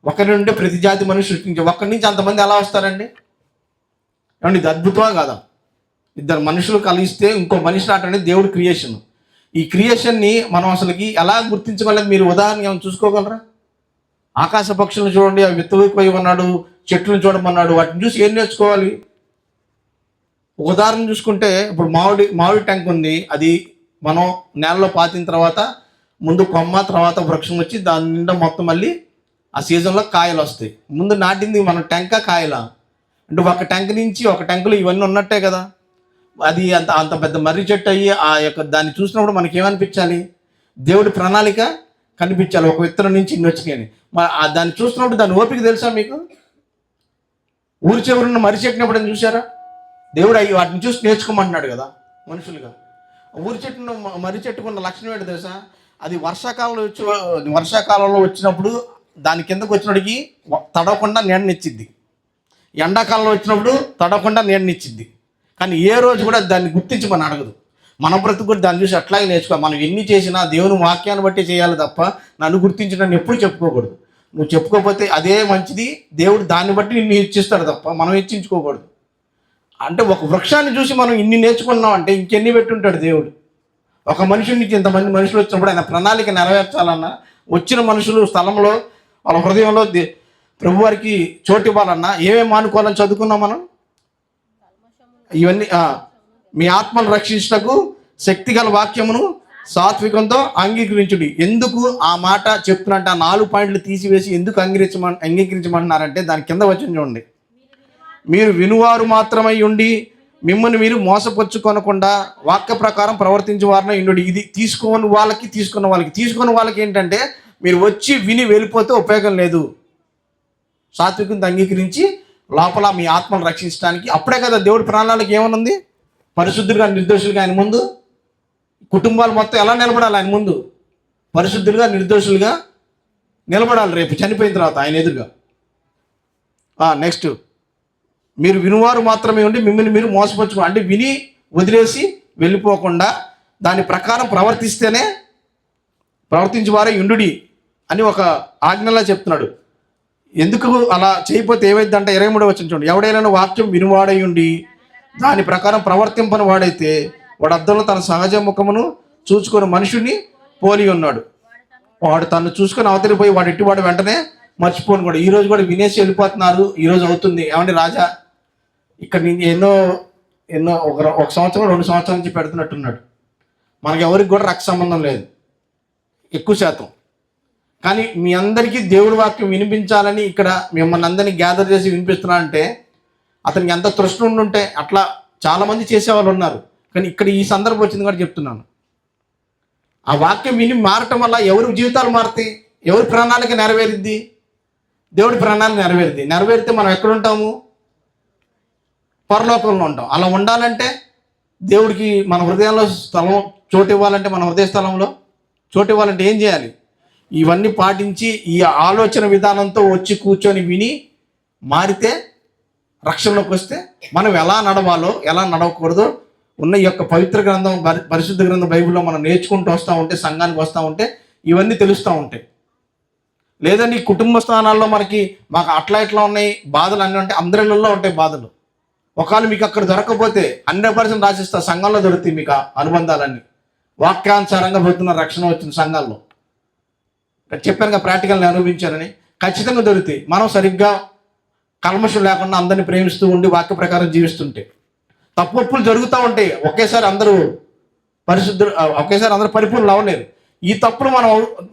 ఒకరి నుండి ప్రతి జాతి మనిషి సృష్టించాం. ఒక్కడి నుంచి అంతమంది ఎలా వస్తారండి? ఏమండి, ఇది అద్భుతమా కాదా? 2 మనుషులు కలిస్తే ఇంకో మనిషి నాటనేది దేవుడి క్రియేషన్. ఈ క్రియేషన్ని మనం అసలుకి ఎలా గుర్తించగలదు? మీరు ఉదాహరణ ఏమైనా చూసుకోగలరా? ఆకాశ పక్షులను చూడండి, అవి విత్తపోయి ఉన్నాడు, చెట్లను చూడమన్నాడు. వాటిని చూసి ఏం నేర్చుకోవాలి? ఉదాహరణ చూసుకుంటే ఇప్పుడు మామిడి ట్యాంక్ ఉంది. అది మనం నేలలో పాతిన తర్వాత ముందు కొమ్మ, తర్వాత వృక్షం వచ్చి దాని నిండా మొత్తం మళ్ళీ ఆ సీజన్లో కాయలు వస్తాయి. ముందు నాటింది మన టెంక కాయలా? అంటే ఒక ట్యాంక్ నుంచి ఒక ట్యాంకులో ఇవన్నీ ఉన్నట్టే కదా. అది అంత పెద్ద మర్రి చెట్టు అయ్యి దాన్ని చూసినప్పుడు మనకి ఏమనిపించాలి? దేవుడి ప్రణాళిక కనిపించాలి. ఒక విత్తనం నుంచి ఇన్ని వచ్చినాయని దాన్ని చూస్తున్నప్పుడు దాని ఓపిక తెలుసా మీకు? ఊరి చివరున్న మర్రి చెట్టుని ఎప్పుడైనా చూసారా? దేవుడు వాటిని చూసి నేర్చుకోమంటున్నాడు కదా మనుషులుగా. మర్రి చెట్టుకున్న లక్షణం ఏంటి తెలుసా? అది వర్షాకాలంలో వచ్చినప్పుడు దాని కిందకు వచ్చినడికి తడవకుండా నీడనిచ్చిద్ది. ఎండాకాలంలో వచ్చినప్పుడు తడవకుండా నీడనిచ్చిద్ది. కానీ ఏ రోజు కూడా దాన్ని గుర్తించి మనం అడగదు. మన బ్రతుకు కూడా దాన్ని చూసి అట్లాగే నేర్చుకోవాలి. మనం ఎన్ని చేసినా దేవుని వాక్యాన్ని బట్టి చేయాలి తప్ప నన్ను గుర్తించడాన్ని ఎప్పుడు చెప్పుకోకూడదు. నువ్వు చెప్పుకోకపోతే అదే మంచిది. దేవుడు దాన్ని బట్టి నిన్ను హెచ్చిస్తాడు తప్ప మనం హెచ్చించుకోకూడదు. అంటే ఒక వృక్షాన్ని చూసి మనం ఇన్ని నేర్చుకున్నాం అంటే ఇంకెన్ని పెట్టుంటాడు దేవుడు. ఒక మనిషి నుంచి ఇంతమంది మనుషులు వచ్చినప్పుడు ఆయన ప్రణాళిక నెరవేర్చాలన్నా, వచ్చిన మనుషులు స్థలంలో వాళ్ళ హృదయంలో ప్రభువారికి చోటు ఇవ్వాలన్నా ఏమేమి మానుకోవాలని చదువుకున్నాం మనం? ఇవన్నీ మీ ఆత్మను రక్షించటకు శక్తిగల వాక్యమును సాత్వికంతో అంగీకరించుడి. ఎందుకు ఆ మాట చెప్తున్నట్టు ఆ 4 పాయింట్లు తీసివేసి ఎందుకు అంగీకరించమంటున్నారంటే దాని కింద వచ్చింది చూడండి. మీరు వినువారు మాత్రమై ఉండి మిమ్మల్ని మీరు మోసపరుచుకొనకుండా వాక్య ప్రకారం ప్రవర్తించే వారిని ఉండు. ఇది తీసుకున్న వాళ్ళకి ఏంటంటే మీరు వచ్చి విని వెళ్ళిపోతే ఉపయోగం లేదు. సాత్వికంతో అంగీకరించి లోపల మీ ఆత్మను రక్షించడానికి అప్పుడే కదా దేవుడి ప్రణాళిక ఏమనుంది? పరిశుద్ధులుగా నిర్దోషులుగా ఆయన ముందు కుటుంబాలు మొత్తం ఎలా నిలబడాలి? ఆయన ముందు పరిశుద్ధులుగా నిర్దోషులుగా నిలబడాలి రేపు చనిపోయిన తర్వాత ఆయన ఎదురుగా. నెక్స్ట్, మీరు వినువారు మాత్రమే ఉండి మిమ్మల్ని మీరు మోసపరుచుకో. అంటే విని వదిలేసి వెళ్ళిపోకుండా దాని ప్రకారం ప్రవర్తించేవారే యుండుడి అని ఒక ఆజ్ఞలా చెప్తున్నాడు. ఎందుకు అలా చేయకపోతే ఏమైందంటే 23వ వచనం చూడండి. ఎవడైనా వాక్యం వినువాడై ఉండి దాని ప్రకారం ప్రవర్తింపని వాడైతే వాడు అద్దంలో తన సహజ ముఖమును చూసుకొని మనుషుని పోలి ఉన్నాడు. వాడు తను చూసుకొని అవతలిపోయి వాడు ఎట్టివాడు వెంటనే మర్చిపోను కూడా. ఈరోజు కూడా వినేసి వెళ్ళిపోతున్నారు. ఈరోజు అవుతుంది. ఏమండి రాజా, ఇక్కడ నేను ఎన్నో ఒక సంవత్సరం 2 సంవత్సరాల నుంచి పెడుతున్నట్టున్నాడు. మనకి ఎవరికి కూడా రక్త సంబంధం లేదు ఎక్కువ శాతం. కానీ మీ అందరికీ దేవుడి వాక్యం వినిపించాలని ఇక్కడ మిమ్మల్ని అందరినీ గ్యాదర్ చేసి వినిపిస్తున్నానంటే అతనికి ఎంత తృష్ణ ఉండుంటే అట్లా చాలామంది చేసేవాళ్ళు ఉన్నారు. కానీ ఇక్కడ ఈ సందర్భం వచ్చింది కూడా చెప్తున్నాను. ఆ వాక్యం విని మారటం వల్ల ఎవరి జీవితాలు మారుతాయి? ఎవరి ప్రణాళిక నెరవేరుద్ది? దేవుడి ప్రణాళిక నెరవేరితే మనం ఎక్కడ ఉంటాము? పరలోకంలో ఉంటాం. అలా ఉండాలంటే దేవుడికి మన హృదయంలో చోటు ఇవ్వాలంటే మన హృదయ స్థలంలో చోటు ఇవ్వాలంటే ఏం చేయాలి? ఇవన్నీ పాటించి ఈ ఆలోచన విధానంతో వచ్చి కూర్చొని విని మారితే రక్షణలోకి వస్తే మనం ఎలా నడవాలో ఎలా నడవకూడదో ఉన్న ఈ యొక్క పవిత్ర గ్రంథం పరిశుద్ధ గ్రంథం బైబిల్లో మనం నేర్చుకుంటూ వస్తూ ఉంటే, సంఘానికి వస్తూ ఉంటే ఇవన్నీ తెలుస్తూ ఉంటాయి. లేదండి కుటుంబ స్థానాల్లో మాకు అట్లా ఇట్లా ఉన్నాయి బాధలు అన్నీ ఉంటాయి, అందరిలో ఉంటాయి బాధలు. ఒకవేళ మీకు అక్కడ దొరకకపోతే 100% రాసిస్తా, సంఘంలో దొరుకుతాయి మీకు ఆ అనుబంధాలన్నీ. వాక్యానుసారంగా పోతున్న రక్షణ వచ్చిన సంఘాల్లో చెప్పాను కదా, ప్రాక్టికల్ని అనుభవించానని. ఖచ్చితంగా దొరుకుతాయి. మనం సరిగ్గా కల్మషం లేకుండా అందరిని ప్రేమిస్తూ ఉండి వాక్య ప్రకారం జీవిస్తుంటే. తప్పులు జరుగుతూ ఉంటాయి, ఒకేసారి అందరూ పరిపూర్ణలు అవ్వలేరు. ఈ తప్పులు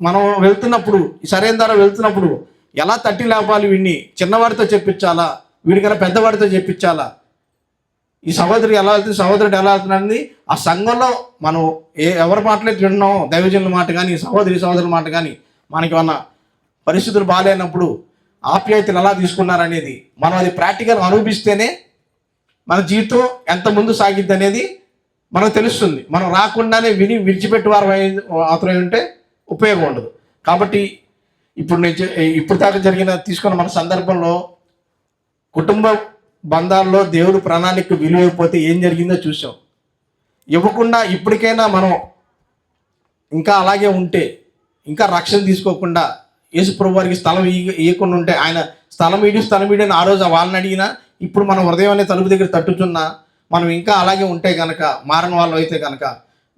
మనం వెళ్తున్నప్పుడు, సరైన ద్వారా వెళ్తున్నప్పుడు ఎలా తట్టి లేపాలి, వీడిని చిన్నవాడితో చెప్పించాలా, వీడికన్నా పెద్దవాడితో చెప్పించాలా, ఈ సహోదరి ఎలా వెళ్తుంది, సహోదరుడు ఎలా వెళ్తున్నాడని ఆ సంఘంలో మనం ఎవరి మాటలైతే విన్నామో, దైవజనుల మాట కానీ సహోదరుల మాట కానీ, మనకి ఉన్న పరిస్థితులు బాగాలేనప్పుడు ఆప్యాయతలు ఎలా తీసుకున్నారనేది మనం అది ప్రాక్టికల్ అనుభవిస్తేనే మన జీవితం ఎంత ముందు సాగిద్ది అనేది మనకు తెలుస్తుంది. మనం రాకుండానే విని విడిచిపెట్టి వారు అవతలై ఉంటే ఉపయోగం ఉండదు. కాబట్టి ఇప్పుడు దాకా తీసుకున్న మన సందర్భంలో కుటుంబ బంధాల్లో దేవుడు ప్రణాళిక విలువైపోతే ఏం జరిగిందో చూసాం. ఇవ్వకుండా ఇప్పటికైనా మనం ఇంకా అలాగే ఉంటే, ఇంకా రక్షణ తీసుకోకుండా యేసుప్రభు వారికి స్థలం ఇవ్వకుండా ఉంటే, ఆయన స్థలం ఇడిని ఆ రోజు వాళ్ళని అడిగినా, ఇప్పుడు మన హృదయం అనే తలుపు దగ్గర తట్టుచున్నా మనం ఇంకా అలాగే ఉంటే కనుక, మారని వాళ్ళు అయితే కనుక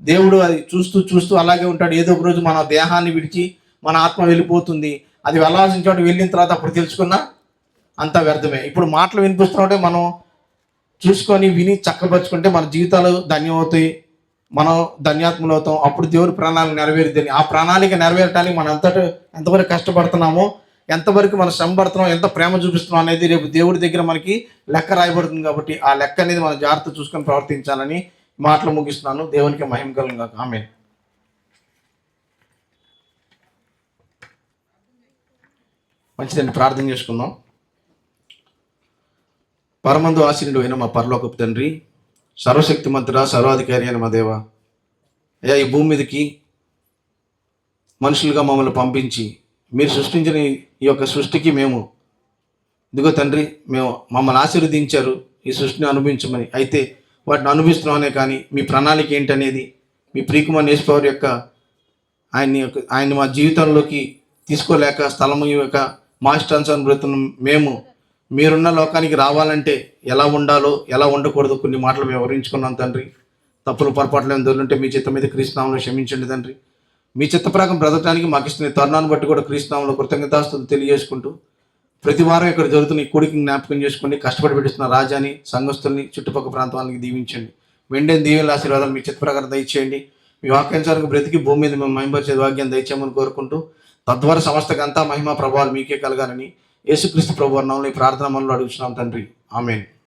దేవుడు అది చూస్తూ అలాగే ఉంటాడు. ఏదో ఒక రోజు మన దేహాన్ని విడిచి మన ఆత్మ వెళ్ళిపోతుంది. అది వెళ్ళాల్సిన చోట వెళ్ళిన తర్వాత అప్పుడు తెలుసుకున్నా అంత వ్యర్థమే. ఇప్పుడు మాటలు వినిపిస్తుంటే మనం చూసుకొని విని చక్కపరుచుకుంటే మన జీవితాలు ధన్యమవుతాయి, మనం ధన్యాత్మలు అవుతాం. అప్పుడు దేవుడి ప్రణాళిక నెరవేరుద్దని. ఆ ప్రణాళిక నెరవేరటానికి మనం ఎంతవరకు కష్టపడుతున్నామో, ఎంతవరకు మనం శ్రమ పడుతున్నాం, ఎంత ప్రేమ చూపిస్తున్నాం అనేది రేపు దేవుడి దగ్గర మనకి లెక్క రాయబడుతుంది. కాబట్టి ఆ లెక్క అనేది మనం జాగ్రత్త చూసుకొని ప్రవర్తించాలని మాటలు ముగిస్తున్నాను. దేవునికి మహిమ కలుగును గాక. ఆమేన్. మంచిదండి, ప్రార్థన చేసుకుందాం. పరమందు ఆశీనుడు అయిన మా పరలోకపు తండ్రి, సర్వశక్తిమంతుడా, సర్వాధికారి అయిన మా దేవ, అయ్యా ఈ భూమి మీదకి మనుషులుగా మమ్మల్ని పంపించి మీరు సృష్టించిన ఈ యొక్క సృష్టికి మేము ఇదిగో తండ్రి, మమ్మల్ని ఆశీర్వదించారు ఈ సృష్టిని అనుభవించమని. అయితే వాటిని అనుభవిస్తున్నామనే కానీ మీ ప్రణాళిక ఏంటనేది, మీ ప్రియకుమార్ యేసుప్రభు యొక్క ఆయన్ని మా జీవితంలోకి తీసుకోలేక, స్థలము ఇవ్వక మా ఇష్టానుసారం బ్రతుకున్న మేము మీరున్న లోకానికి రావాలంటే ఎలా ఉండాలో, ఎలా ఉండకూడదు కొన్ని మాటలు వివరించుకున్నాం తండ్రి. తప్పులు పొరపాట్లు ఏమైనా దొరుకుంటే మీ చిత్తం మీద క్రీస్తునామములో క్షమించండి తండ్రి. మీ చిత్త ప్రకారం బ్రతకడానికి మాకు ఇస్తున్న తరుణాన్ని బట్టి కూడా క్రీస్తునామములో కృతజ్ఞతాస్తుతులు తెలియజేసుకుంటూ, ప్రతి వారం ఇక్కడ జరుగుతున్న ఈ కూడికి జ్ఞాపకం చేసుకోండి. కష్టపడి పెట్టిస్తున్న రాజాని, సంఘస్థుల్ని, చుట్టుపక్కల ప్రాంతానికి దీవించండి. వెంటనే దీవెనల ఆశీర్వాదాలు మీ చిత్త ప్రకారం దయచేయండి. మీ వాక్యానుసారంగా బ్రతికి భూమి మీద మేము మహిమపరిచే వాక్యాన్ని దయచేయమని కోరుకుంటూ, తద్వారా సమస్తకంతా మహిమ ప్రభావాలు మీకే కలగాలని యేసుక్రీస్తు ప్రభువు నామములో ఈ ప్రార్థన మనలో అడుగుతున్నాం తండ్రి. ఆమేన్.